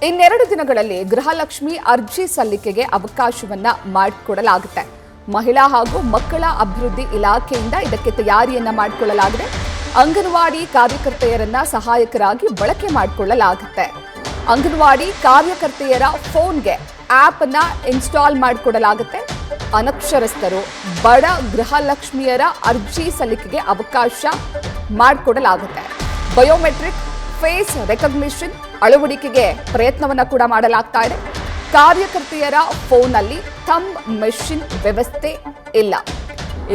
ಇನ್ನೆರಡು ದಿನಗಳಲ್ಲಿ ಗೃಹಲಕ್ಷ್ಮಿ ಅರ್ಜಿ ಸಲ್ಲಿಕೆಗೆ ಅವಕಾಶವನ್ನ ಮಾಡಿಕೊಡಲಾಗುತ್ತೆ. ಮಹಿಳಾ ಹಾಗೂ ಮಕ್ಕಳ ಅಭಿವೃದ್ಧಿ ಇಲಾಖೆಯಿಂದ ಇದಕ್ಕೆ ತಯಾರಿಯನ್ನ ಮಾಡಿಕೊಳ್ಳಲಾಗಿದೆ. ಅಂಗನವಾಡಿ ಕಾರ್ಯಕರ್ತೆಯರನ್ನ ಸಹಾಯಕರಾಗಿ ಬಳಕೆ ಮಾಡಿಕೊಳ್ಳಲಾಗುತ್ತೆ. ಅಂಗನವಾಡಿ ಕಾರ್ಯಕರ್ತೆಯರ ಫೋನ್ಗೆ ಆಪ್ ಅನ್ನ ಇನ್ಸ್ಟಾಲ್ ಮಾಡಿಕೊಡಲಾಗುತ್ತೆ. ಅನಕ್ಷರಸ್ಥರು, ಬಡ ಗೃಹಲಕ್ಷ್ಮಿಯರ ಅರ್ಜಿ ಸಲ್ಲಿಕೆಗೆ ಅವಕಾಶ ಮಾಡಿಕೊಡಲಾಗುತ್ತೆ. ಬಯೋಮೆಟ್ರಿಕ್ ಫೇಸ್ ರೆಕಗ್ನಿಷನ್ ಅಳವಡಿಕೆಗೆ ಪ್ರಯತ್ನವನ್ನ ಕೂಡ ಮಾಡಲಾಗ್ತಾ ಇದೆ. ಕಾರ್ಯಕರ್ತೆಯರ ಫೋನ್ನಲ್ಲಿ ಥಂಬ್ ಮೆಷಿನ್ ವ್ಯವಸ್ಥೆ ಇಲ್ಲ.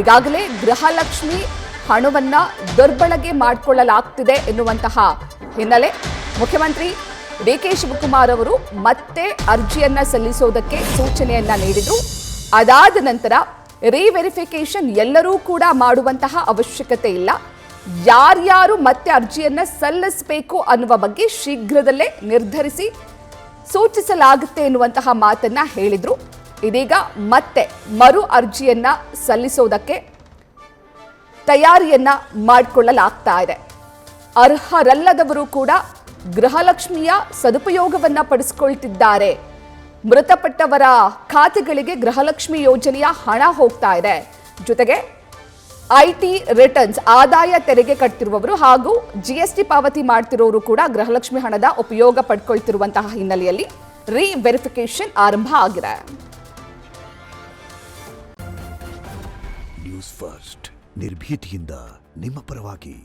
ಈಗಾಗಲೇ ಗೃಹಲಕ್ಷ್ಮಿ ಹಣವನ್ನ ದುರ್ಬಳಕೆ ಮಾಡಿಕೊಳ್ಳಲಾಗ್ತಿದೆ ಎನ್ನುವಂತಹ ಹಿನ್ನೆಲೆ ಮುಖ್ಯಮಂತ್ರಿ ಡಿಕೆ ಶಿವಕುಮಾರ್ ಅವರು ಮತ್ತೆ ಅರ್ಜಿಯನ್ನ ಸಲ್ಲಿಸೋದಕ್ಕೆ ಸೂಚನೆಯನ್ನ ನೀಡಿದ್ರು. ಅದಾದ ನಂತರ ರಿವೆರಿಫಿಕೇಶನ್ ಎಲ್ಲರೂ ಕೂಡ ಮಾಡುವಂತಹ ಅವಶ್ಯಕತೆ ಇಲ್ಲ. ಯಾರ್ಯಾರು ಮತ್ತೆ ಅರ್ಜಿಯನ್ನ ಸಲ್ಲಿಸಬೇಕು ಅನ್ನುವ ಬಗ್ಗೆ ಶೀಘ್ರದಲ್ಲೇ ನಿರ್ಧರಿಸಿ ಸೂಚಿಸಲಾಗುತ್ತೆ ಎನ್ನುವಂತಹ ಮಾತನ್ನ ಹೇಳಿದ್ರು. ಇದೀಗ ಮತ್ತೆ ಮರು ಅರ್ಜಿಯನ್ನ ಸಲ್ಲಿಸೋದಕ್ಕೆ ತಯಾರಿಯನ್ನ ಮಾಡಿಕೊಳ್ಳಲಾಗ್ತಾ ಇದೆ. ಅರ್ಹರಲ್ಲದವರು ಕೂಡ ಗೃಹಲಕ್ಷ್ಮಿಯ ಸದುಪಯೋಗವನ್ನ ಪಡಿಸಿಕೊಳ್ತಿದ್ದಾರೆ. ಮೃತಪಟ್ಟವರ ಖಾತೆಗಳಿಗೆ ಗೃಹಲಕ್ಷ್ಮಿ ಯೋಜನೆಯ ಹಣ ಹೋಗ್ತಾ ಇದೆ. ಜೊತೆಗೆ ಐಟಿ ರಿಟರ್ನ್ಸ್ ಆದಾಯ ತೆರಿಗೆ ಕಟ್ತಿರುವವರು ಹಾಗೂ ಜಿಎಸ್ಟಿ ಪಾವತಿ ಮಾಡ್ತಿರೋರು ಕೂಡ ಗೃಹಲಕ್ಷ್ಮಿ ಹಣದ ಉಪಯೋಗ ಪಡ್ಕೊಳ್ತಿರುವಂತಹ ಹಿನ್ನೆಲೆಯಲ್ಲಿ ರಿವೆರಿಫಿಕೇಶನ್ ಆರಂಭ ಆಗಿದೆ. ನ್ಯೂಸ್ ಫಸ್ಟ್ ನಿರ್ಭೀತಿಯಿಂದ ನಿಮ್ಮ ಪರವಾಗಿ.